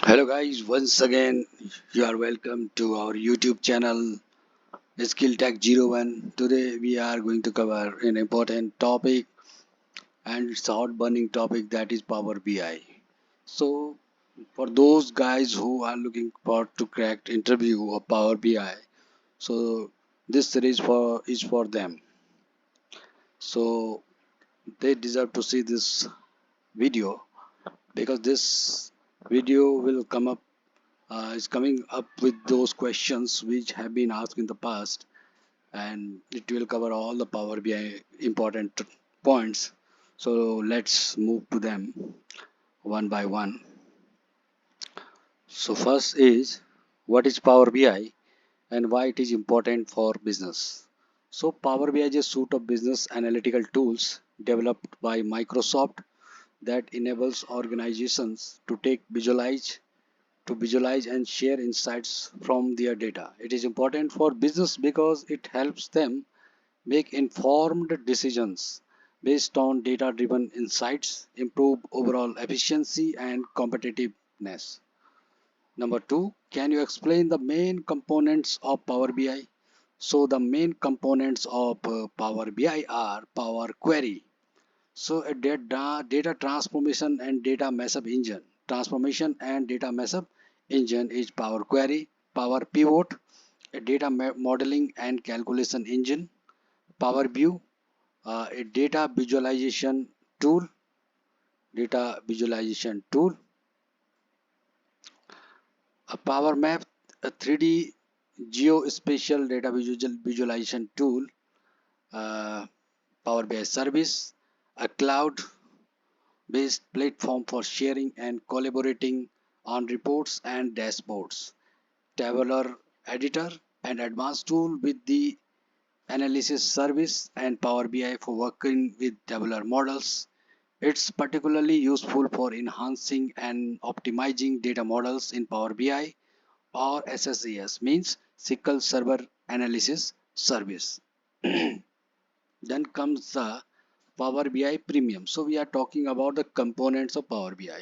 Hello guys, once again you are welcome to our YouTube channel Skill Tech 01. Today we are going to cover an important topic and it's a hot burning topic that is Power BI. So for those guys who are looking for to crack interview of Power BI, so this series for them. So they deserve to see this video because this video will come up is coming up with those questions which have been asked in the past, and it will cover all the Power BI important points. So let's move to them one by one. So first is, what is Power BI and why it is important for business. So Power BI is a suite of business analytical tools developed by Microsoft that enables organizations to visualize and share insights from their data. It is important for business because it helps them make informed decisions based on data driven insights, improve overall efficiency and competitiveness. Number two, can you explain the main components of Power BI? So, the main components of Power BI are Power Query, so a data transformation and data mashup engine. Transformation and data mashup engine is Power Query. Power Pivot, a data modeling and calculation engine. Power View, a data visualization tool. A Power Map, a 3D geospatial data visualization tool. Uh, Power BI Service, a cloud based platform for sharing and collaborating on reports and dashboards. Tabular editor, an advanced tool with the analysis service and Power BI for working with tabular models. It's particularly useful for enhancing and optimizing data models in Power BI or SSAS, means SQL Server Analysis Service. Then comes the Power BI Premium. So we are talking about the components of Power BI.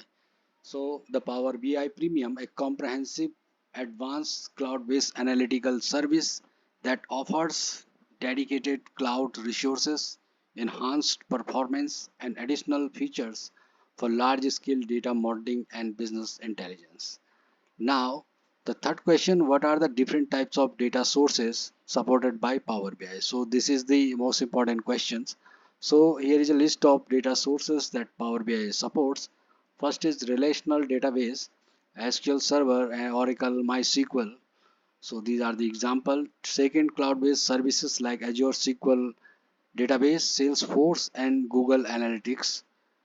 So the Power BI Premium, a comprehensive advanced cloud-based analytical service that offers dedicated cloud resources, enhanced performance, and additional features for large-scale data modeling and business intelligence. Now, the third question, what are the different types of data sources supported by Power BI? So this is the most important questions. So here is a list of data sources that Power BI supports. First is relational database, SQL Server and Oracle MySQL. So these are the example. Second, cloud-based services like Azure SQL Database, Salesforce and Google Analytics.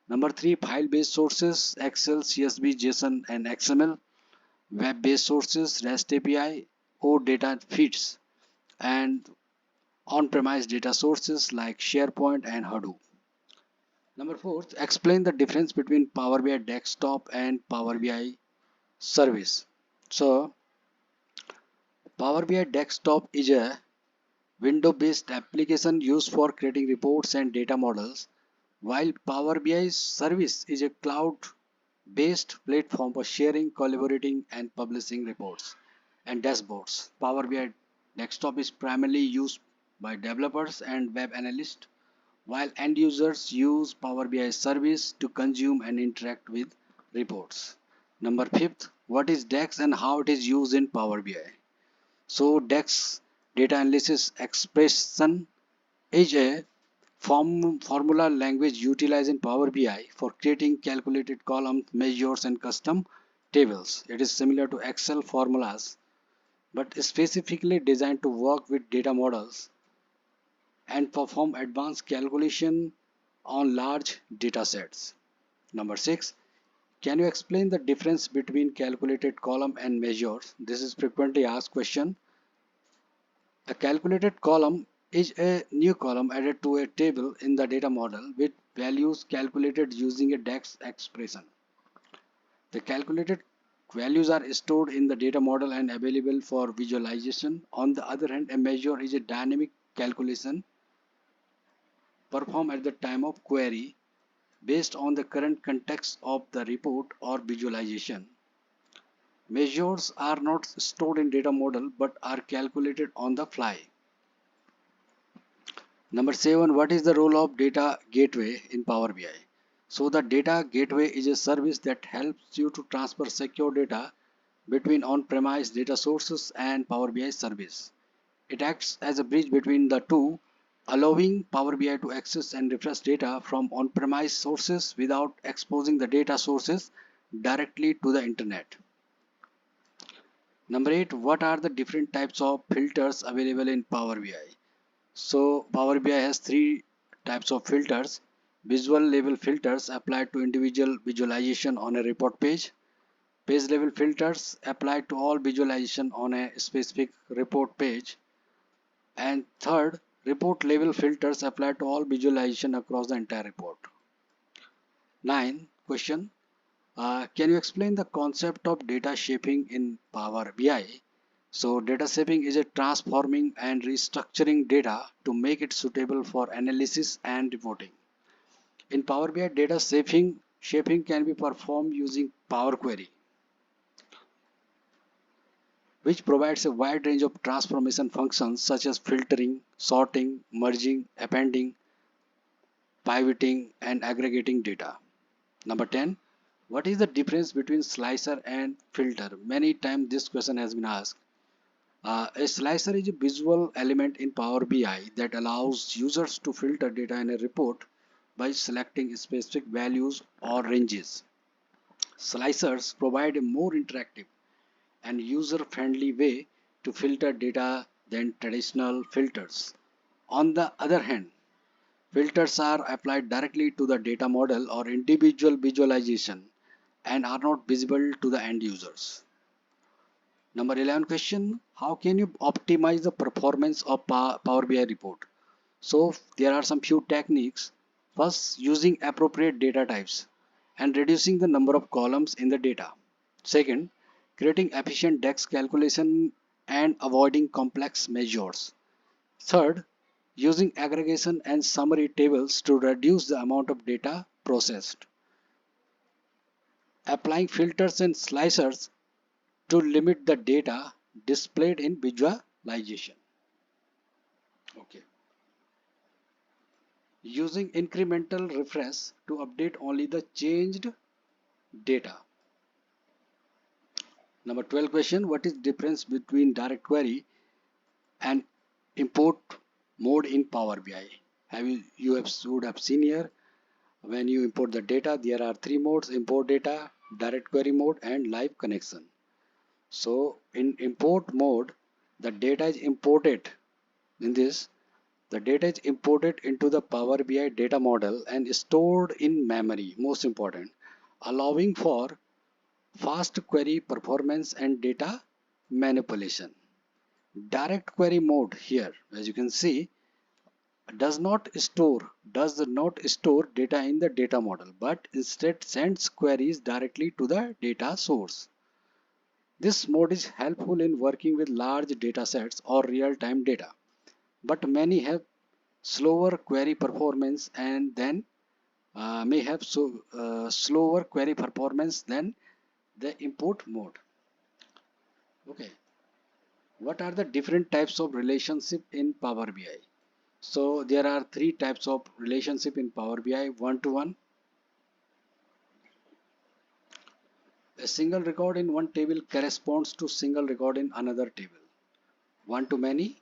Number three, file-based sources, Excel, CSV, JSON and XML. Web-based sources, REST API, or data feeds, and on-premise data sources like SharePoint and Hadoop. Number four, explain the difference between Power BI Desktop and Power BI Service. So, Power BI Desktop is a window-based application used for creating reports and data models, while Power BI Service is a cloud-based platform for sharing, collaborating, and publishing reports and dashboards. Power BI Desktop is primarily used by developers and web analysts, while end users use Power BI Service to consume and interact with reports. Number fifth, what is DAX and how it is used in Power BI? So DAX, data analysis expression, is a formula language utilized in Power BI for creating calculated columns, measures, and custom tables. It is similar to Excel formulas but specifically designed to work with data models and perform advanced calculation on large data sets. Number six, can you explain the difference between calculated column and measures? This is frequently asked question. A calculated column is a new column added to a table in the data model with values calculated using a DAX expression. The calculated values are stored in the data model and available for visualization. On the other hand, a measure is a dynamic calculation performed at the time of query based on the current context of the report or visualization. Measures are not stored in data model but are calculated on the fly. Number 7, what is the role of data gateway in Power BI? So the data gateway is a service that helps you to transfer secure data between on-premise data sources and Power BI service. It acts as a bridge between the two, allowing Power BI to access and refresh data from on-premise sources without exposing the data sources directly to the internet. Number 8, what are the different types of filters available in Power BI? So Power BI has three types of filters. Visual level filters applied to individual visualization on a report page. Page level filters applied to all visualization on a specific report page. And third, report level filters applied to all visualization across the entire report. 9. Question. Can you explain the concept of data shaping in Power BI? So data shaping is a transforming and restructuring data to make it suitable for analysis and reporting. In Power BI, data shaping can be performed using Power Query, which provides a wide range of transformation functions such as filtering, sorting, merging, appending, pivoting, and aggregating data. Number 10. What is the difference between slicer and filter? Many times this question has been asked. A slicer is a visual element in Power BI that allows users to filter data in a report by selecting specific values or ranges. Slicers provide a more interactive and user-friendly way to filter data than traditional filters. On the other hand, filters are applied directly to the data model or individual visualization and are not visible to the end users. Number 11 question, how can you optimize the performance of Power BI report? So there are some few techniques. First, using appropriate data types and reducing the number of columns in the data. Second, creating efficient DEX calculation and avoiding complex measures. Third, using aggregation and summary tables to reduce the amount of data processed. Applying filters and slicers to limit the data displayed in visualization. Okay. Using incremental refresh to update only the changed data. Number 12 question, what is difference between direct query and import mode in Power BI? Would have seen here, when you import the data, there are three modes: import data, direct query mode, and live connection. So in import mode, the data is imported in this. The data is imported into the Power BI data model and stored in memory, most important, allowing for fast query performance and data manipulation. Direct query mode here, as you can see, does not store data in the data model, but instead sends queries directly to the data source. This mode is helpful in working with large data sets or real-time data, but many have slower query performance and then may have slower query performance than the import mode. Okay, what are the different types of relationship in Power BI? So there are three types of relationship in Power BI: one-to-one, a single record in one table corresponds to single record in another table; one-to-many,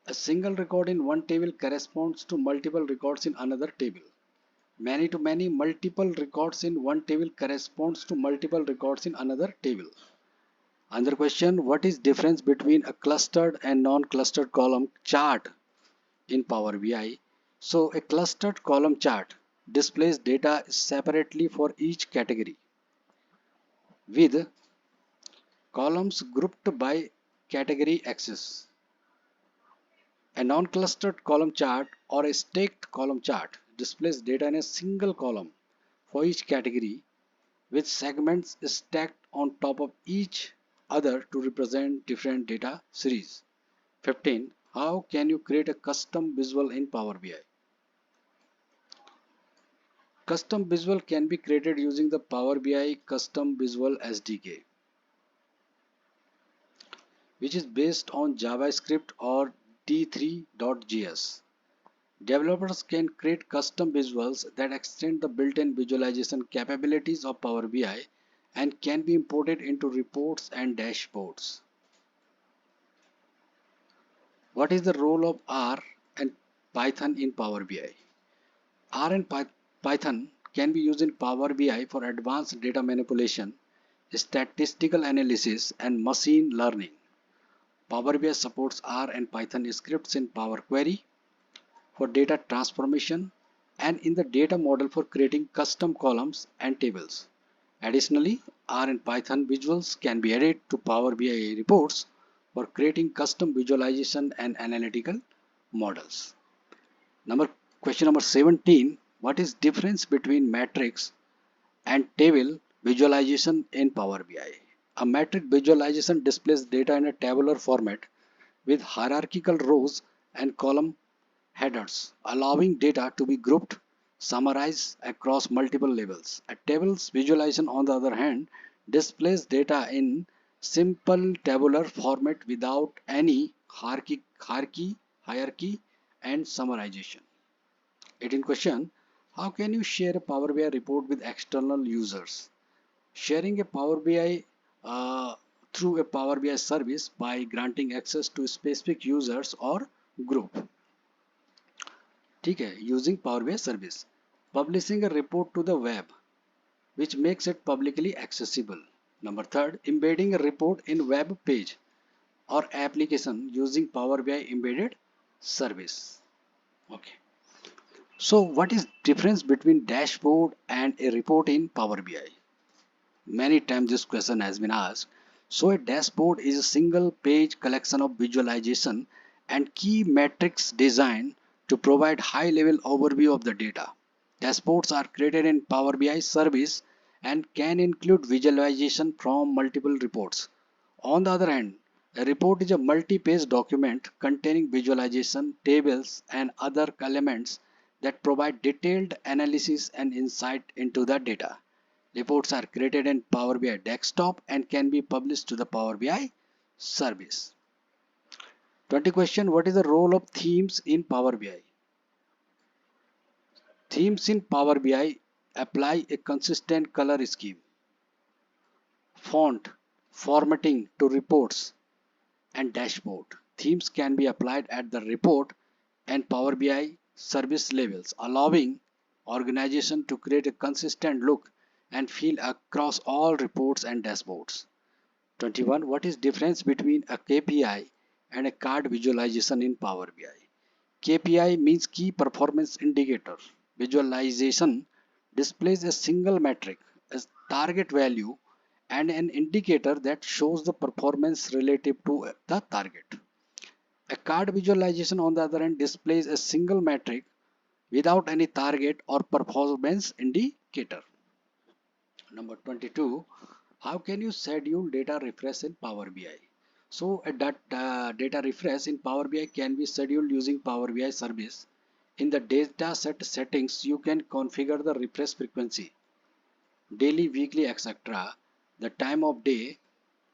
a single record in one table corresponds to multiple records in another table; many to many, multiple records in one table corresponds to multiple records in another table. Another question, what is difference between a clustered and non-clustered column chart in Power BI? So a clustered column chart displays data separately for each category with columns grouped by category axis. A non-clustered column chart or a stacked column chart displays data in a single column for each category with segments stacked on top of each other to represent different data series. 15. How can you create a custom visual in Power BI? Custom visual can be created using the Power BI Custom Visual SDK. which is based on JavaScript or D3.js. Developers can create custom visuals that extend the built-in visualization capabilities of Power BI and can be imported into reports and dashboards. What is the role of R and Python in Power BI? R and Python can be used in Power BI for advanced data manipulation, statistical analysis, and machine learning. Power BI supports R and Python scripts in Power Query for data transformation and in the data model for creating custom columns and tables. Additionally, R and Python visuals can be added to Power BI reports for creating custom visualization and analytical models. Number Question number 17. What is difference between matrix and table visualization in Power BI? A matrix visualization displays data in a tabular format with hierarchical rows and column headers, allowing data to be grouped, summarized across multiple levels. A table's visualization, on the other hand, displays data in simple tabular format without any hierarchy and summarization. 18 question. How can you share a Power BI report with external users? Sharing a Power BI through a Power BI service by granting access to specific users or group. ठीक है, using Power BI service. Publishing a report to the web, which makes it publicly accessible. Number third, embedding a report in web page or application using Power BI embedded service. Okay. So what is difference between dashboard and a report in Power BI? Many times this question has been asked. So a dashboard is a single page collection of visualization and key metrics designed to provide high level overview of the data. Dashboards are created in Power BI service and can include visualization from multiple reports. On the other hand, a report is a multi-page document containing visualization, tables, and other elements that provide detailed analysis and insight into the data. Reports are created in Power BI desktop and can be published to the Power BI service. 20 question. What is the role of themes in Power BI? Themes in Power BI apply a consistent color scheme, font, formatting to reports and dashboard. Themes can be applied at the report and Power BI service levels, allowing organization to create a consistent look and feel across all reports and dashboards. 21. What is difference between a KPI and a card visualization in Power BI? KPI means key performance indicator. Visualization displays a single metric, a target value, and an indicator that shows the performance relative to the target. A card visualization, on the other hand, displays a single metric without any target or performance indicator. Number 22. How can you schedule data refresh in Power BI? So a data refresh in Power BI can be scheduled using Power BI service. In the data set settings, you can configure the refresh frequency, daily, weekly, etc., the time of day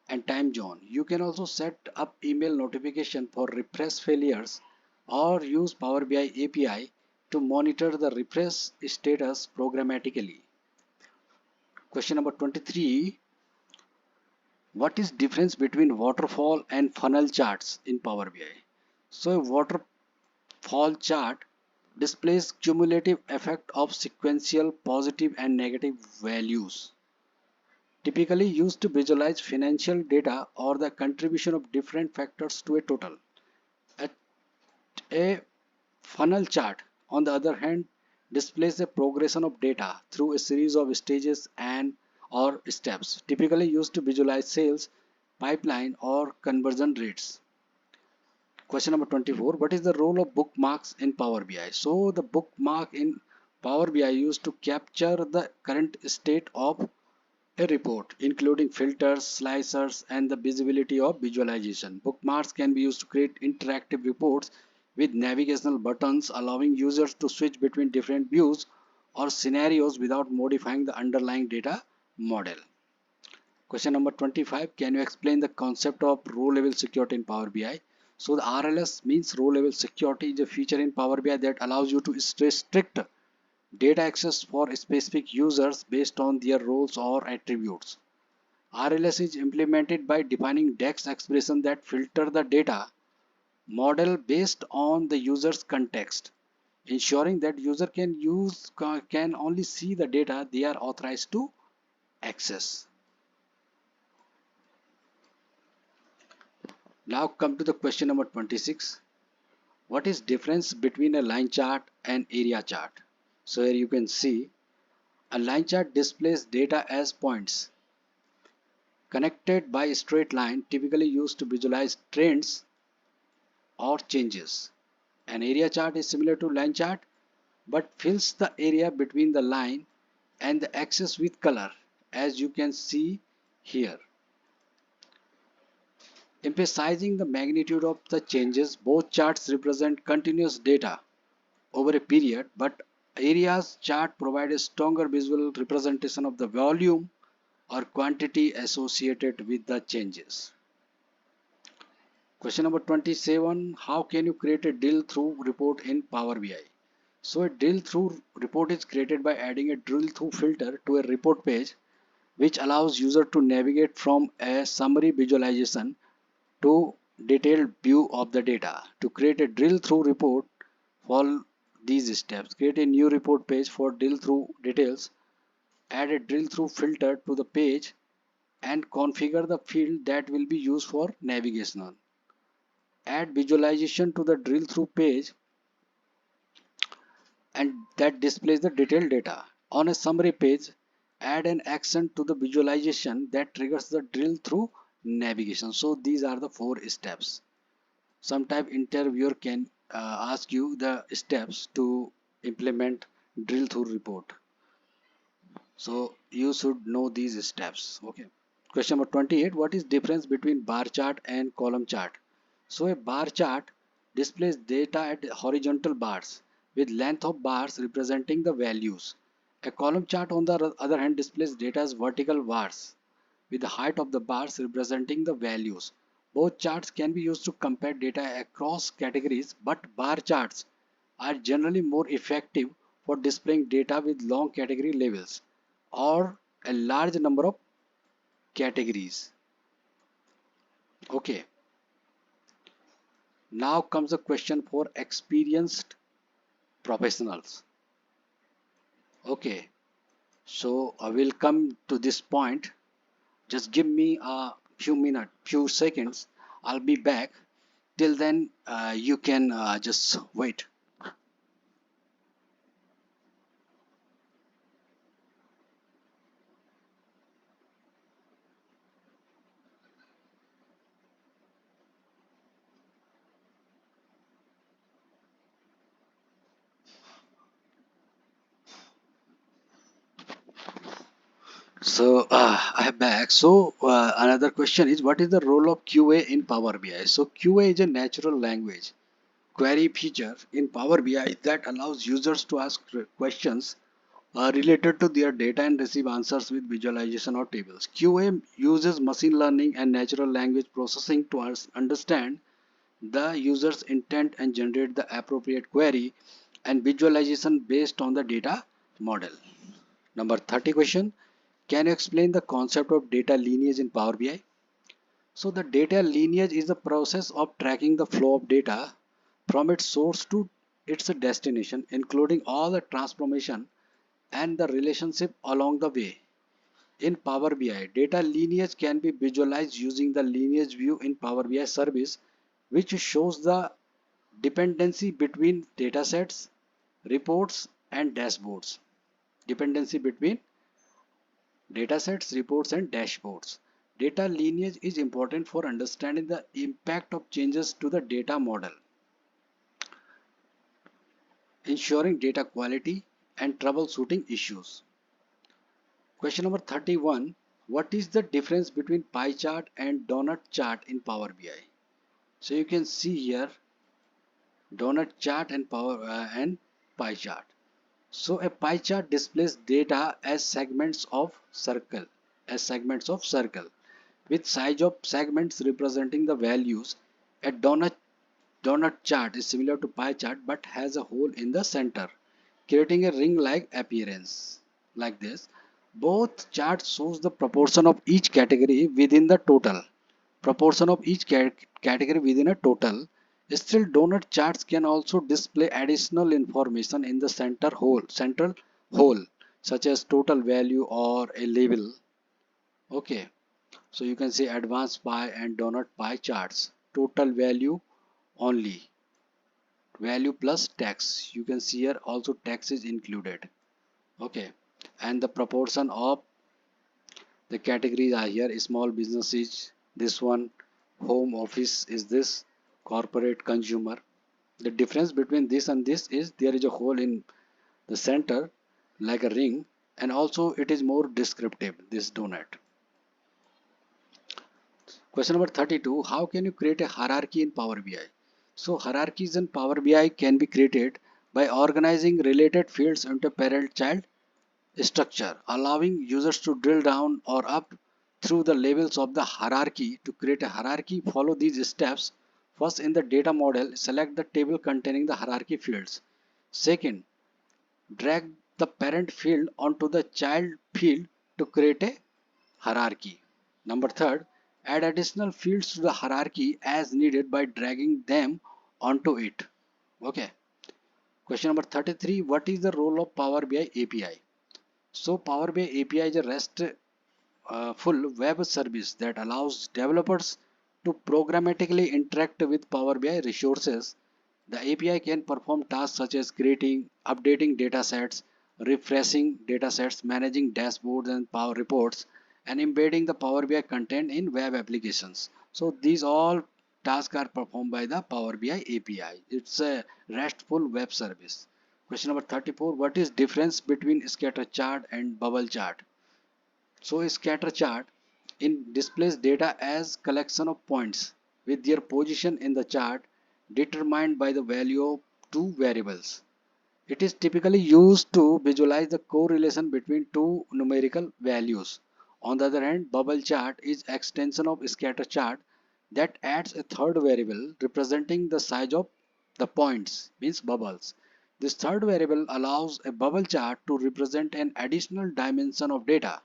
and time zone. You can also set up email notification for refresh failures or use Power BI API to monitor the refresh status programmatically. Question number 23. What is difference between waterfall and funnel charts in Power BI? So a waterfall chart displays cumulative effect of sequential positive and negative values, typically used to visualize financial data or the contribution of different factors to a total. A, a funnel chart, on the other hand, displays the progression of data through a series of stages and or steps, typically used to visualize sales, pipeline, or conversion rates. Question number 24. What is the role of bookmarks in Power BI? So the bookmark in Power BI used to capture the current state of a report, including filters, slicers, and the visibility of visualization. Bookmarks can be used to create interactive reports with navigational buttons, allowing users to switch between different views or scenarios without modifying the underlying data model. Question number 25. Can you explain the concept of row level security in Power BI? So the RLS means row level security is a feature in Power BI that allows you to restrict data access for specific users based on their roles or attributes. RLS is implemented by defining DEX expressions that filter the data model based on the user's context, ensuring that user can only see the data they are authorized to access. Now come to the question number 26. What is difference between a line chart and area chart? So here you can see a line chart displays data as points connected by a straight line, typically used to visualize trends or changes. An area chart is similar to line chart but fills the area between the line and the axis with color, as you can see here. Emphasizing the magnitude of the changes, both charts represent continuous data over a period, but areas chart provide a stronger visual representation of the volume or quantity associated with the changes. Question number 27. How can you create a drill through report in Power BI? So a drill through report is created by adding a drill through filter to a report page, which allows user to navigate from a summary visualization to detailed view of the data. To create a drill through report, follow these steps. Create a new report page for drill through details. Add a drill through filter to the page and configure the field that will be used for navigation. Add visualization to the drill through page and that displays the detailed data. On a summary page, add an action to the visualization that triggers the drill through navigation. So these are the 4 steps. Sometime interviewer can ask you the steps to implement drill through report. So you should know these steps. Okay. Question number 28. What is difference between bar chart and column chart? So a bar chart displays data at horizontal bars with length of bars representing the values. A column chart on the other hand displays data as vertical bars with the height of the bars representing the values. Both charts can be used to compare data across categories, but bar charts are generally more effective for displaying data with long category labels or a large number of categories. Okay, now comes a question for experienced professionals. Okay, so I will come to this point. Just give me a few minutes, few seconds. I'll be back. Till then, you can just wait. So I am back. So another question is, what is the role of QA in Power BI? So QA is a natural language query feature in Power BI that allows users to ask questions related to their data and receive answers with visualization or tables. QA uses machine learning and natural language processing to understand the user's intent and generate the appropriate query and visualization based on the data model. Number 30 question. Can you explain the concept of data lineage in Power BI? So the data lineage is the process of tracking the flow of data from its source to its destination, including all the transformation and the relationship along the way. In Power BI, data lineage can be visualized using the lineage view in Power BI service, which shows the dependency between datasets, reports, and dashboards. Dependency between datasets, reports, and dashboards. Data lineage is important for understanding the impact of changes to the data model, ensuring data quality, and troubleshooting issues. Question number 31. What is the difference between pie chart and donut chart in Power BI? So you can see here donut chart and pie chart. So a pie chart displays data as segments of circle. as segments of circle, with size of segments representing the values. A donut chart is similar to pie chart but has a hole in the center, creating a ring-like appearance. Like this, both charts shows the proportion of each category within the total. Proportion of each category within a total. Still, donut charts can also display additional information in the central hole, such as total value or a label. Okay, so you can see advanced pie and donut pie charts. Total value only, value plus tax. You can see here also tax is included. Okay, and the proportion of the categories are here. Small business is this one, home office is this, corporate consumer. The difference between this and this is there is a hole in the center like a ring, and also it is more descriptive, this donut. Question number 32, how can you create a hierarchy in Power BI? So hierarchies in Power BI can be created by organizing related fields into parent-child structure, allowing users to drill down or up through the levels of the hierarchy. To create a hierarchy, follow these steps. First, in the data model, select the table containing the hierarchy fields. Second, drag the parent field onto the child field to create a hierarchy. Number third, add additional fields to the hierarchy as needed by dragging them onto it. Okay. Question number 33, what is the role of Power BI API? So Power BI API is a REST full web service that allows developers to programmatically interact with Power BI resources. The API can perform tasks such as creating, updating datasets, refreshing datasets, managing dashboards and Power reports, and embedding the Power BI content in web applications. So these all tasks are performed by the Power BI API. It's a RESTful web service. Question number 34. What is difference between scatter chart and bubble chart? So a scatter chart in displays data as collection of points with their position in the chart determined by the value of two variables. It is typically used to visualize the correlation between two numerical values. On the other hand, bubble chart is extension of scatter chart that adds a third variable representing the size of the points, means bubbles. This third variable allows a bubble chart to represent an additional dimension of data,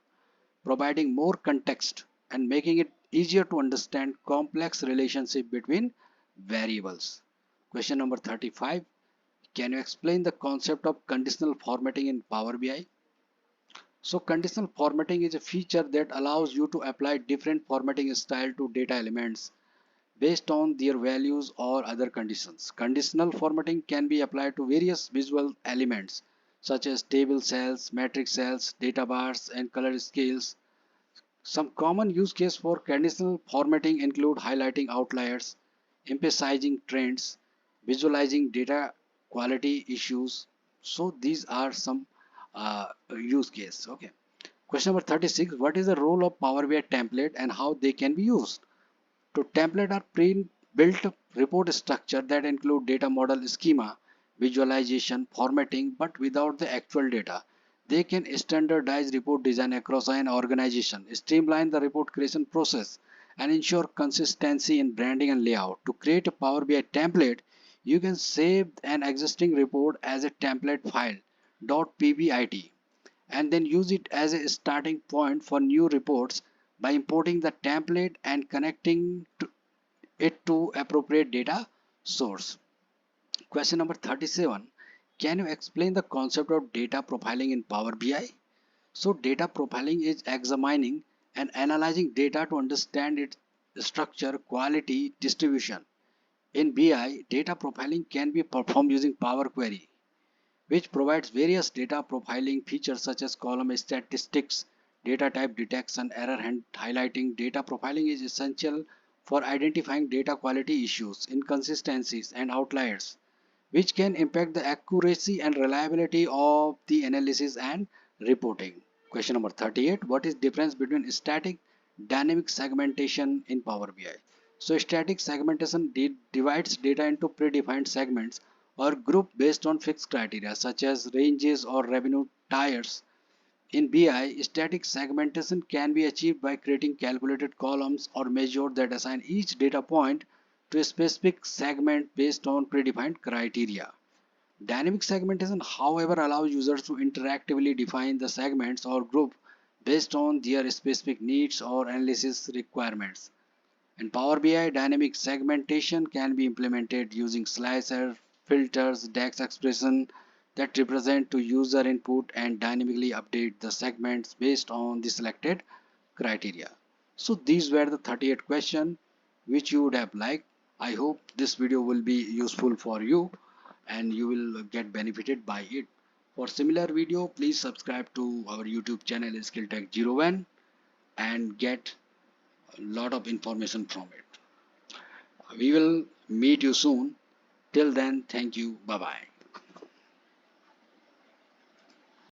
providing more context and making it easier to understand complex relationship between variables. Question number 35. Can you explain the concept of conditional formatting in Power BI? So conditional formatting is a feature that allows you to apply different formatting style to data elements based on their values or other conditions. Conditional formatting can be applied to various visual elements such as table cells, matrix cells, data bars, and color scales. Some common use cases for conditional formatting include highlighting outliers, emphasizing trends, visualizing data quality issues. So these are some use cases. Okay. Question number 36. What is the role of Power BI template and how they can be used? To template are pre-built report structure that include data model schema, visualization, formatting, but without the actual data. They can standardize report design across an organization, streamline the report creation process, and ensure consistency in branding and layout. To create a Power BI template, you can save an existing report as a template file .pbit and then use it as a starting point for new reports by importing the template and connecting it to appropriate data source. Question number 37. Can you explain the concept of data profiling in Power BI? So data profiling is examining and analyzing data to understand its structure, quality, distribution. In BI, data profiling can be performed using Power Query, which provides various data profiling features such as column statistics, data type detection, error highlighting. Data profiling is essential for identifying data quality issues, inconsistencies, and outliers, which can impact the accuracy and reliability of the analysis and reporting. Question number 38. What is difference between static dynamic segmentation in Power BI? So static segmentation divides data into predefined segments or group based on fixed criteria such as ranges or revenue tiers. In BI, static segmentation can be achieved by creating calculated columns or measures that assign each data point to a specific segment based on predefined criteria. Dynamic segmentation, however, allows users to interactively define the segments or group based on their specific needs or analysis requirements. In Power BI, dynamic segmentation can be implemented using slicer, filters, DAX expression that represent to user input and dynamically update the segments based on the selected criteria. So these were the 38 questions which you would have liked. I hope this video will be useful for you and you will get benefited by it. For similar video, please subscribe to our YouTube channel SkillTech01 and get a lot of information from it. We will meet you soon. Till then, thank you. Bye bye.